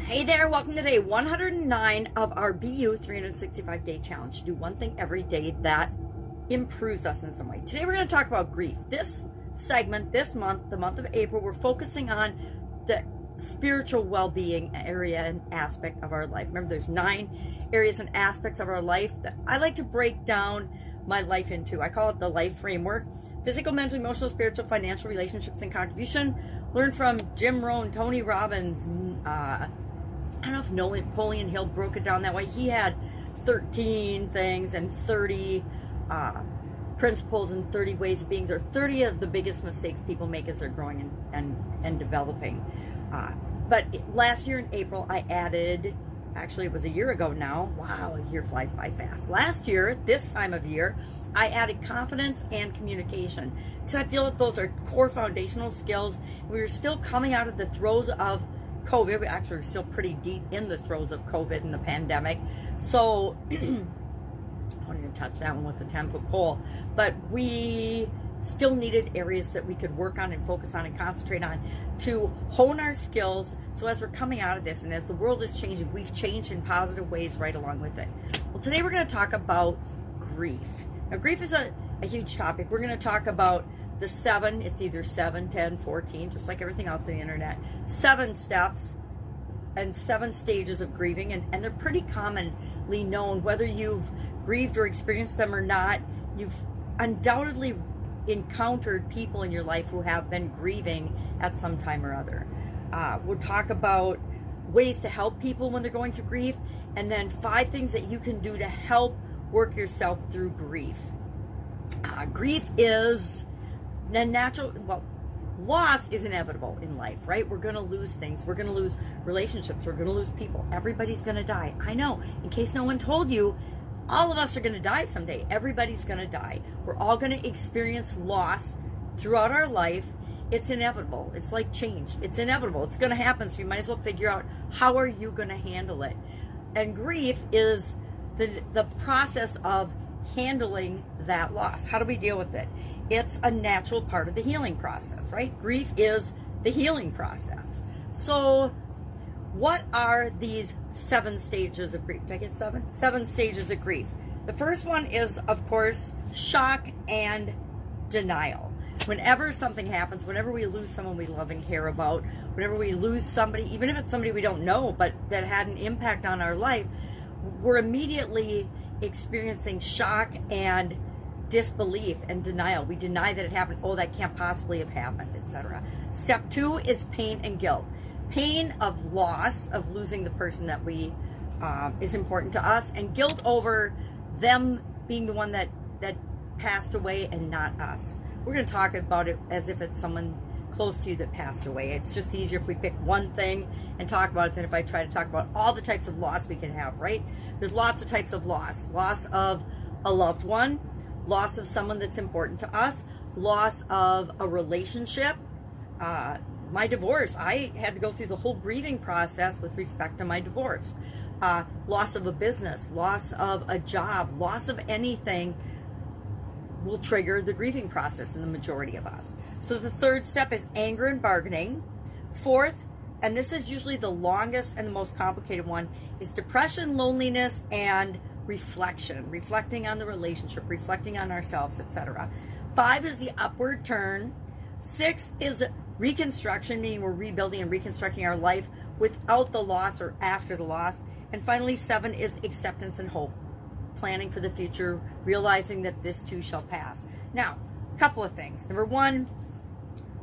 Hey there, welcome to day 109 of our BU 365-day challenge. Do one thing every day that improves us in some way. Today we're going to talk about grief. This segment, this month, the month of April, we're focusing on the spiritual well-being area and aspect of our life. Remember, there's 9 areas and aspects of our life that I like to break down my life into. I call it the life framework: physical, mental, emotional, spiritual, financial, relationships, and contribution. Learn from Jim Rohn, Tony Robbins. I don't know if Napoleon Hill broke it down that way. He had 13 things and 30 principles and 30 ways of being, or 30 of the biggest mistakes people make as they're growing and developing. But last year in April, I added, actually it was a year ago now. Wow, a year flies by fast. Last year, this time of year, I added confidence and communication, because I feel that those are core foundational skills. We were still coming out of the throes of COVID. We actually are still pretty deep in the throes of COVID and the pandemic. So I won't even touch that one with a 10-foot pole. But we still needed areas that we could work on and focus on and concentrate on to hone our skills. So as we're coming out of this and as the world is changing, we've changed in positive ways right along with it. Well, today we're going to talk about grief. Now, grief is a huge topic. We're going to talk about the 7, it's either 7, 10, 14, just like everything else on the internet. 7 steps and 7 stages of grieving, and they're pretty commonly known. Whether you've grieved or experienced them or not, you've undoubtedly encountered people in your life who have been grieving at some time or other. We'll talk about ways to help people when they're going through grief, and then 5 things that you can do to help work yourself through grief. Grief is loss is inevitable in life, right? We're going to lose things. We're going to lose relationships. We're going to lose people. Everybody's going to die. I know. In case no one told you, all of us are going to die someday. Everybody's going to die. We're all going to experience loss throughout our life. It's inevitable. It's like change. It's inevitable. It's going to happen. So you might as well figure out, how are you going to handle it? And grief is the process of handling that loss. How do we deal with it? It's a natural part of the healing process, right? Grief is the healing process. So what are these 7 stages of grief? Did I get 7? 7 stages of grief. The first one is, of course, shock and denial. Whenever something happens, whenever we lose someone we love and care about, whenever we lose somebody, even if it's somebody we don't know, but that had an impact on our life, we're immediately experiencing shock and disbelief and denial. We deny that it happened. Oh, that can't possibly have happened, etc. Step 2 is pain and guilt. Pain of loss, of losing the person that we is important to us, and guilt over them being the one that passed away and not us. We're going to talk about it as if it's someone close to you that passed away. It's just easier if we pick one thing and talk about it than if I try to talk about all the types of loss we can have, right? There's lots of types of loss. Loss of a loved one, loss of someone that's important to us, loss of a relationship. My divorce, I had to go through the whole grieving process with respect to my divorce. Loss of a business, loss of a job, loss of anything will trigger the grieving process in the majority of us. So the 3rd step is anger and bargaining. 4th, and this is usually the longest and the most complicated one, is depression, loneliness, and reflection. Reflecting on the relationship, reflecting on ourselves, etc. 5 is the upward turn. 6 is reconstruction, meaning we're rebuilding and reconstructing our life without the loss or after the loss. And finally, 7 is acceptance and hope. Planning for the future, realizing that this too shall pass. Now, a couple of things. Number 1,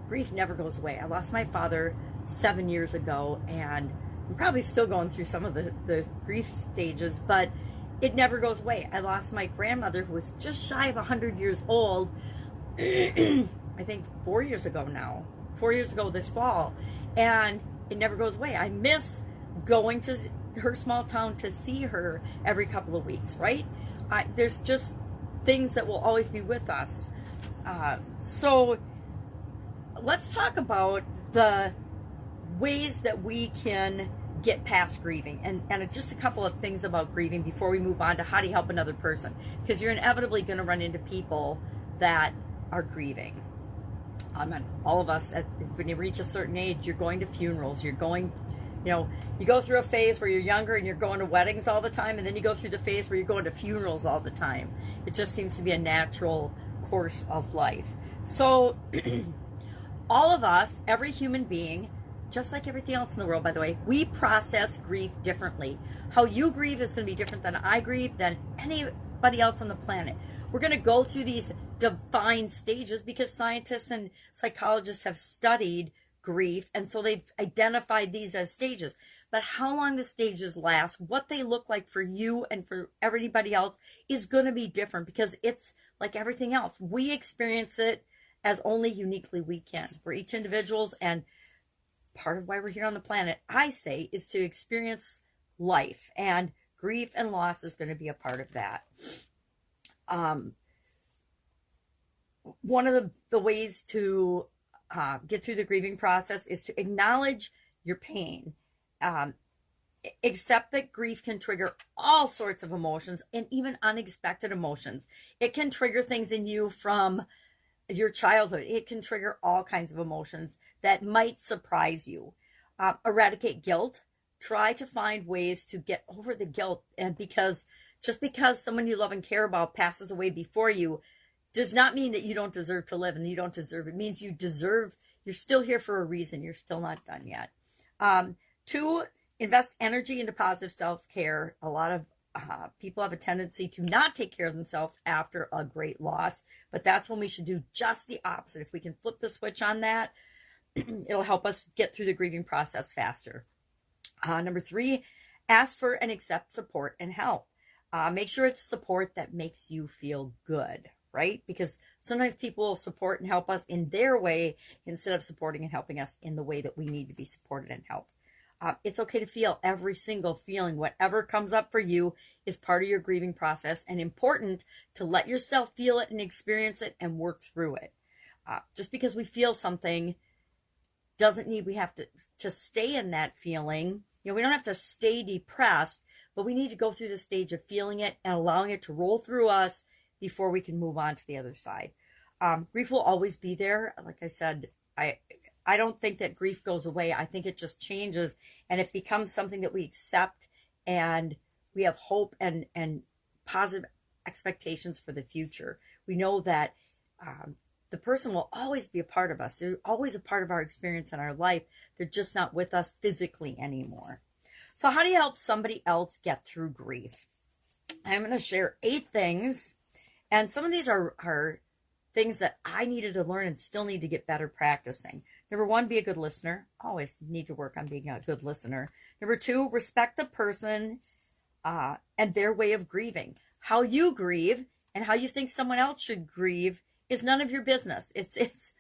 grief never goes away. I lost my father 7 years ago, and I'm probably still going through some of the grief stages, but it never goes away. I lost my grandmother, who was just shy of 100 years old, I think 4 years ago now. 4 years ago this fall, and it never goes away. I miss going to her small town to see her every couple of weeks, right? There's just things that will always be with us. So let's talk about the ways that we can get past grieving, and just a couple of things about grieving before we move on to how do you help another person, because you're inevitably going to run into people that are grieving. All of us, when you reach a certain age, you're going to funerals, you're going You know, you go through a phase where you're younger and you're going to weddings all the time, and then you go through the phase where you're going to funerals all the time. It just seems to be a natural course of life. So all of us, every human being, just like everything else in the world, by the way, we process grief differently. How you grieve is going to be different than I grieve, than anybody else on the planet. We're going to go through these defined stages because scientists and psychologists have studied grief, and so they've identified these as stages. But how long the stages last, what they look like for you and for everybody else is going to be different, because it's like everything else. We experience it as only uniquely we can. We're each individuals, and part of why we're here on the planet, I say, is to experience life, and grief and loss is going to be a part of that. One of the ways to get through the grieving process is to acknowledge your pain. Accept that grief can trigger all sorts of emotions, and even unexpected emotions. It can trigger things in you from your childhood. It can trigger all kinds of emotions that might surprise you. Eradicate guilt. Try to find ways to get over the guilt, and just because someone you love and care about passes away before you does not mean that you don't deserve to live and you don't deserve. It means you deserve. You're still here for a reason. You're still not done yet. 2, invest energy into positive self-care. A lot of people have a tendency to not take care of themselves after a great loss, but that's when we should do just the opposite. If we can flip the switch on that, it'll help us get through the grieving process faster. Number 3, ask for and accept support and help. Make sure it's support that makes you feel good, right? Because sometimes people will support and help us in their way instead of supporting and helping us in the way that we need to be supported and helped. It's okay to feel every single feeling. Whatever comes up for you is part of your grieving process, and important to let yourself feel it and experience it and work through it. Just because we feel something doesn't mean we have to stay in that feeling. You know, we don't have to stay depressed, but we need to go through the stage of feeling it and allowing it to roll through us before we can move on to the other side. Grief will always be there. Like I said, I don't think that grief goes away. I think it just changes, and it becomes something that we accept, and we have hope and positive expectations for the future. We know that the person will always be a part of us. They're always a part of our experience in our life. They're just not with us physically anymore. So how do you help somebody else get through grief? I'm going to share 8 things, and some of these are things that I needed to learn and still need to get better practicing. Number 1, be a good listener. Always need to work on being a good listener. Number 2, respect the person and their way of grieving. How you grieve and how you think someone else should grieve is none of your business. It's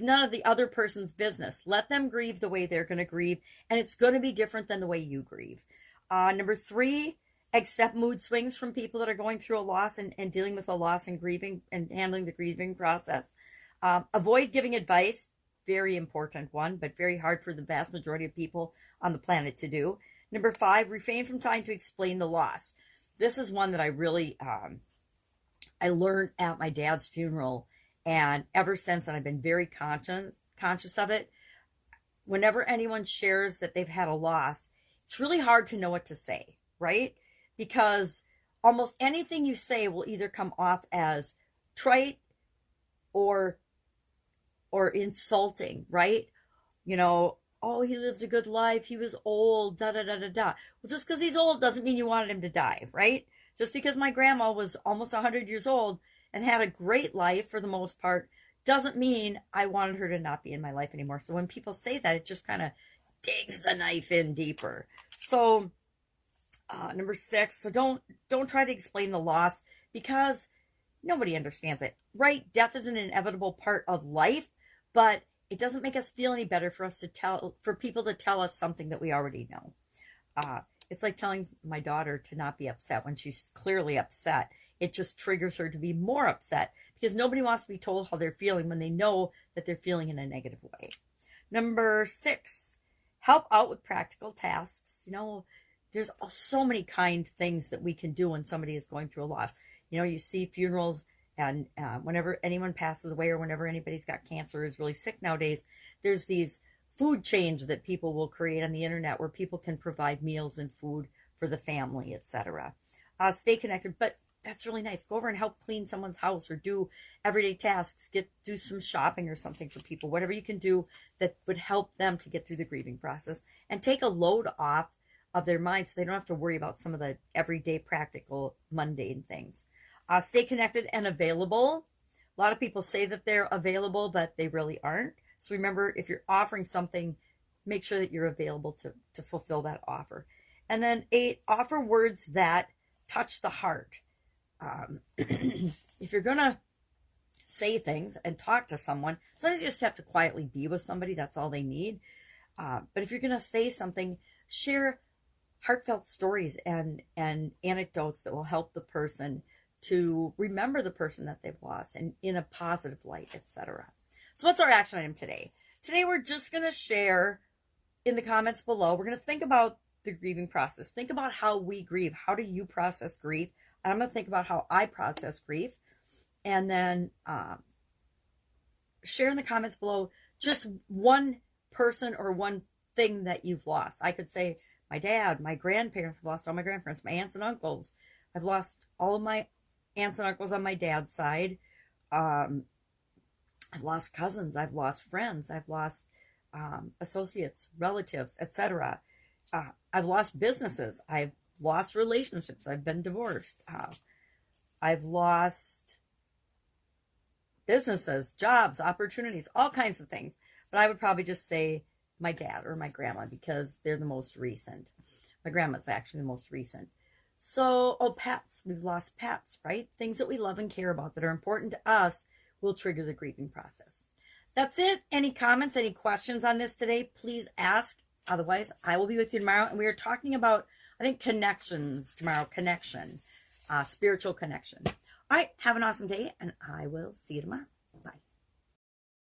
none of the other person's business. Let them grieve the way they're going to grieve, and it's going to be different than the way you grieve. Number 3, accept mood swings from people that are going through a loss and dealing with a loss and grieving and handling the grieving process. Avoid giving advice. Very important one, but very hard for the vast majority of people on the planet to do. Number 5, refrain from trying to explain the loss. This is one that I really, I learned at my dad's funeral, and ever since, and I've been very conscious of it. Whenever anyone shares that they've had a loss, it's really hard to know what to say, right? Because almost anything you say will either come off as trite or insulting, right? You know, oh, he lived a good life, he was old, da da da da da. Well, just because he's old doesn't mean you wanted him to die, right? Just because my grandma was almost 100 years old and had a great life for the most part doesn't mean I wanted her to not be in my life anymore. So when people say that, it just kind of digs the knife in deeper. So number 6, so don't try to explain the loss, because nobody understands it, right? Death is an inevitable part of life, but it doesn't make us feel any better for people to tell us something that we already know. It's like telling my daughter to not be upset when she's clearly upset. It just triggers her to be more upset, because nobody wants to be told how they're feeling when they know that they're feeling in a negative way. Number 6, help out with practical tasks. You know, there's so many kind things that we can do when somebody is going through a loss. You know, you see funerals, and whenever anyone passes away, or whenever anybody's got cancer or is really sick nowadays, there's these food change that people will create on the internet where people can provide meals and food for the family, etc. Stay connected, but that's really nice. Go over and help clean someone's house or do everyday tasks. Do some shopping or something for people. Whatever you can do that would help them to get through the grieving process and take a load off of their mind so they don't have to worry about some of the everyday practical mundane things. Stay connected and available. A lot of people say that they're available, but they really aren't. So remember, if you're offering something, make sure that you're available to fulfill that offer. And then 8, offer words that touch the heart. If you're going to say things and talk to someone, sometimes you just have to quietly be with somebody. That's all they need. But if you're going to say something, share heartfelt stories and anecdotes that will help the person to remember the person that they've lost and in a positive light, etc. So what's our action item today? Today we're just going to share in the comments below. We're going to think about the grieving process. Think about how we grieve. How do you process grief? And I'm going to think about how I process grief. And then share in the comments below just one person or one thing that you've lost. I could say my dad, my grandparents. I've lost all my grandparents, my aunts and uncles. I've lost all of my aunts and uncles on my dad's side. I've lost cousins. I've lost friends. I've lost associates, relatives, etc. I've lost businesses. I've lost relationships. I've been divorced. I've lost businesses, jobs, opportunities, all kinds of things. But I would probably just say my dad or my grandma because they're the most recent. My grandma's actually the most recent. So, pets. We've lost pets, right? Things that we love and care about that are important to us will trigger the grieving process. That's it. Any comments, any questions on this today, please ask. Otherwise, I will be with you tomorrow. And we are talking about, I think, connections tomorrow. Connection. Spiritual connection. All right. Have an awesome day. And I will see you tomorrow.